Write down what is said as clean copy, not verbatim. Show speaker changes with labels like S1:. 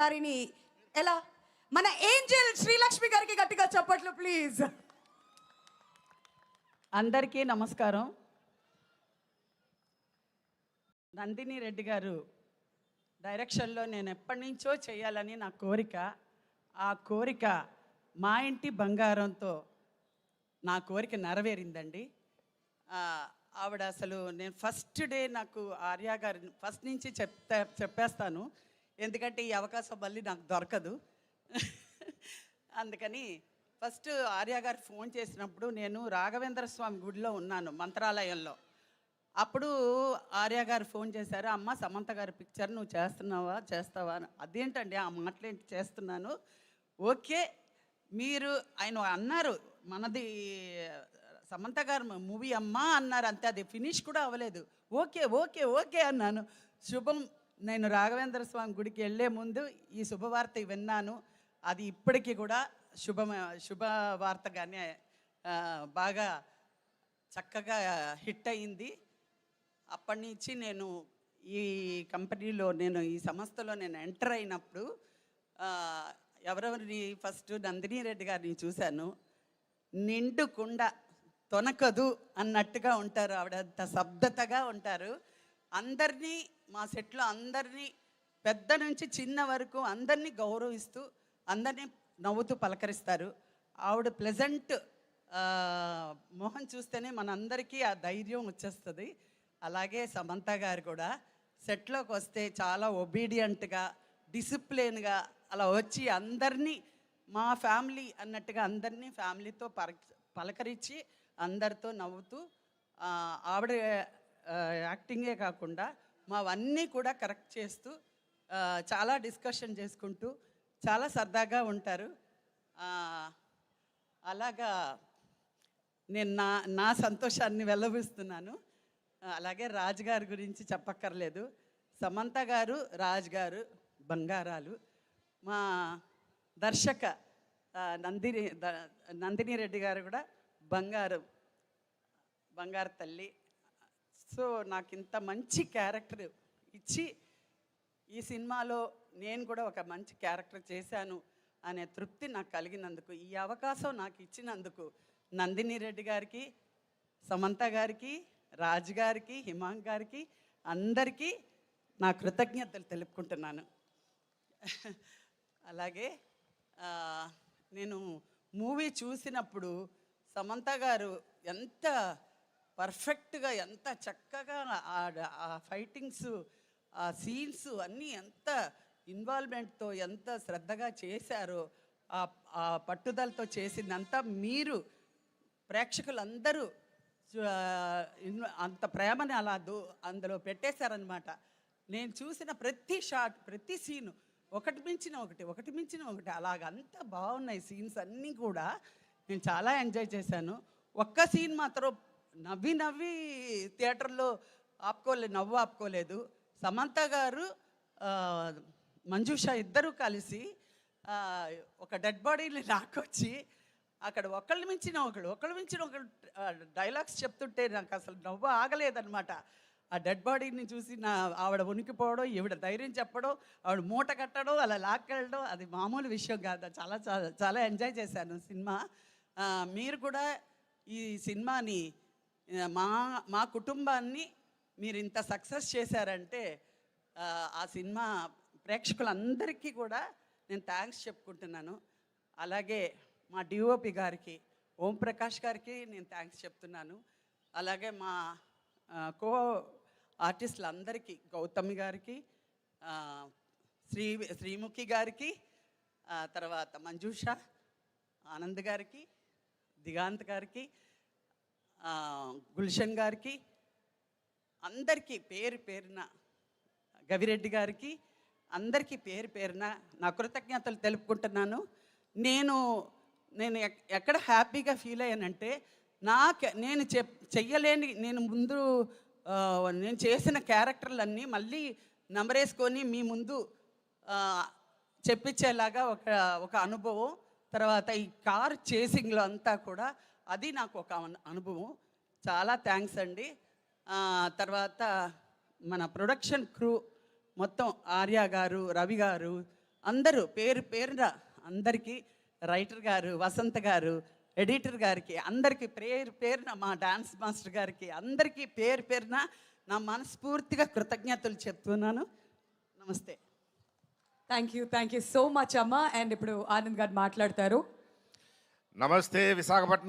S1: గారిని ఎలా మన ఏంజెల్ శ్రీలక్ష్మి గారికి గట్టిగా చప్పట్లు ప్లీజ్.
S2: అందరికీ నమస్కారం. నందిని రెడ్డి గారు డైరెక్షన్లో నేను ఎప్పటి నుంచో చేయాలని నా కోరిక. ఆ కోరిక మా ఇంటి బంగారంతో నా కోరిక నెరవేరిందండి. ఆవిడ అసలు నేను ఫస్ట్ డే నాకు ఆర్య గారిని ఫస్ట్ నుంచి చెప్పేస్తాను, ఎందుకంటే ఈ అవకాశం మళ్ళీ నాకు దొరకదు. అందుకని ఫస్ట్ ఆర్య గారు ఫోన్ చేసినప్పుడు నేను రాఘవేంద్ర స్వామి గుడిలో ఉన్నాను, మంత్రాలయంలో. అప్పుడు ఆర్య గారు ఫోన్ చేశారు, అమ్మ సమంత గారి పిక్చర్ నువ్వు చేస్తావా అని. అదేంటండి ఆ మాటలేంటి, చేస్తున్నాను. ఓకే మీరు ఆయన అన్నారు, మనది సమంత గారు మూవీ అమ్మా అన్నారు, అంతే, అది ఫినిష్ కూడా అవ్వలేదు. ఓకే ఓకే ఓకే అన్నాను. శుభం. నేను రాఘవేంద్ర స్వామి గుడికి వెళ్ళే ముందు ఈ శుభవార్త విన్నాను. అది ఇప్పటికీ కూడా శుభవార్తగానే బాగా చక్కగా హిట్ అయింది. అప్పటి నుంచి నేను ఈ కంపెనీలో ఈ సంస్థలో ఎంటర్ అయినప్పుడు ఎవరెవరిని ఫస్ట్ నందిని రెడ్డి గారిని చూశాను. నిండు కుండ తొనకదు అన్నట్టుగా ఉంటారు ఆవిడ, అంత శబ్దతగా ఉంటారు. అందరినీ మా సెట్లో అందరినీ పెద్ద నుంచి చిన్న వరకు అందరినీ గౌరవిస్తూ అందరినీ నవ్వుతూ పలకరిస్తారు. ఆవిడ ప్లెజెంట్ మొహం చూస్తేనే మనందరికీ ఆ ధైర్యం వచ్చేస్తుంది. అలాగే సమంత గారు కూడా సెట్లోకి వస్తే చాలా ఒబీడియంట్గా డిసిప్లిన్గా అలా వచ్చి అందరినీ మా ఫ్యామిలీ అన్నట్టుగా అందరినీ ఫ్యామిలీతో పలకరించి అందరితో నవ్వుతూ ఆవిడ యాక్టింగే కాకుండా మావన్నీ కూడా కరెక్ట్ చేస్తూ చాలా డిస్కషన్ చేసుకుంటూ చాలా సరదాగా ఉంటారు. అలాగా నేను నా సంతోషాన్ని వెల్లబుస్తున్నాను. అలాగే రాజు గారి గురించి చెప్పక్కర్లేదు. సమంత గారు, రాజు గారు బంగారాలు. మా దర్శక నందిని రెడ్డి గారు కూడా బంగారు తల్లి. సో నాకు ఇంత మంచి క్యారెక్టర్ ఇచ్చి ఈ సినిమాలో నేను కూడా ఒక మంచి క్యారెక్టర్ చేశాను అనే తృప్తి నాకు కలిగినందుకు, ఈ అవకాశం నాకు ఇచ్చినందుకు నందిని రెడ్డి గారికి, సమంత గారికి, రాజు గారికి, హిమాంక్ గారికి అందరికీ నా కృతజ్ఞతలు తెలుపుకుంటున్నాను. అలాగే నేను మూవీ చూసినప్పుడు సమంత గారు ఎంత పర్ఫెక్ట్గా, ఎంత చక్కగా ఆ ఫైటింగ్స్, ఆ సీన్స్ అన్నీ ఎంత ఇన్వాల్వ్మెంట్తో, ఎంత శ్రద్ధగా చేశారో, ఆ పట్టుదలతో చేసిందంతా మీరు ప్రేక్షకులందరూ అంత ప్రేమని అలా అందులో పెట్టేశారనమాట. నేను చూసిన ప్రతి షాట్, ప్రతి సీను ఒకటి మించిన ఒకటి అలాగంత బాగున్నాయి సీన్స్ అన్నీ కూడా. నేను చాలా ఎంజాయ్ చేశాను. ఒక్క సీన్ మాత్రం నవ్వి థియేటర్లో నవ్వు ఆపుకోలేదు. సమంత గారు, మంజుష ఇద్దరూ కలిసి ఒక డెడ్ బాడీని లాక్కొచ్చి అక్కడ ఒకళ్ళు మించిన ఒకళ్ళు డైలాగ్స్ చెప్తుంటే నాకు అసలు నవ్వు ఆగలేదన్నమాట. ఆ డెడ్ బాడీని చూసి ఆవిడ ఉనికిపోవడం, ఈవిడ ధైర్యం చెప్పడం, ఆవిడ మూట కట్టడం, అలా లాక్కెళ్ళడం, అది మామూలు విషయం కాదు. చాలా చాలా చాలా ఎంజాయ్ చేశాను సినిమా. మీరు కూడా ఈ సినిమాని మా కుటుంబాన్ని మీరు ఇంత సక్సెస్ చేశారంటే ఆ సినిమా ప్రేక్షకులందరికీ కూడా నేను థ్యాంక్స్ చెప్పుకుంటున్నాను. అలాగే మా డిఓపి గారికి, ఓం ప్రకాష్ గారికి నేను థ్యాంక్స్ చెప్తున్నాను. అలాగే మా కో ఆర్టిస్టులందరికీ, గౌతమి గారికి, శ్రీముఖి గారికి, తర్వాత మంజుష, ఆనంద్ గారికి, దిగాంత్ గారికి, గుల్షన్ గారికి, అందరికీ పేరు పేరున, గవిరెడ్డి గారికి అందరికీ పేరు పేరున నా కృతజ్ఞతలు తెలుపుకుంటున్నాను. నేను ఎక్కడ హ్యాపీగా ఫీల్ అయ్యానంటే, నేను చెయ్యలేని, నేను చేసిన క్యారెక్టర్లన్నీ మళ్ళీ నెంబరేసుకొని మీ ముందు చెప్పించేలాగా ఒక అనుభవం. తర్వాత ఈ కార్ చేసింగ్లో అంతా కూడా అది నాకు ఒక అనుభవం. చాలా థ్యాంక్స్ అండి. తర్వాత మన ప్రొడక్షన్ క్రూ మొత్తం, ఆర్య గారు, రవి గారు, అందరూ పేరు పేరున అందరికీ, రైటర్ గారు, వసంత గారు, ఎడిటర్ గారికి, అందరికీ పేరు పేరున, మా డాన్స్ మాస్టర్ గారికి, అందరికీ పేరు పేరున నా మనస్ఫూర్తిగా కృతజ్ఞతలు చెప్తున్నాను. నమస్తే.
S1: థ్యాంక్ యూ సో మచ్ అమ్మా. అండ్ ఇప్పుడు ఆనంద్ గారు మాట్లాడతారు.
S3: నమస్తే విశాఖపట్నం.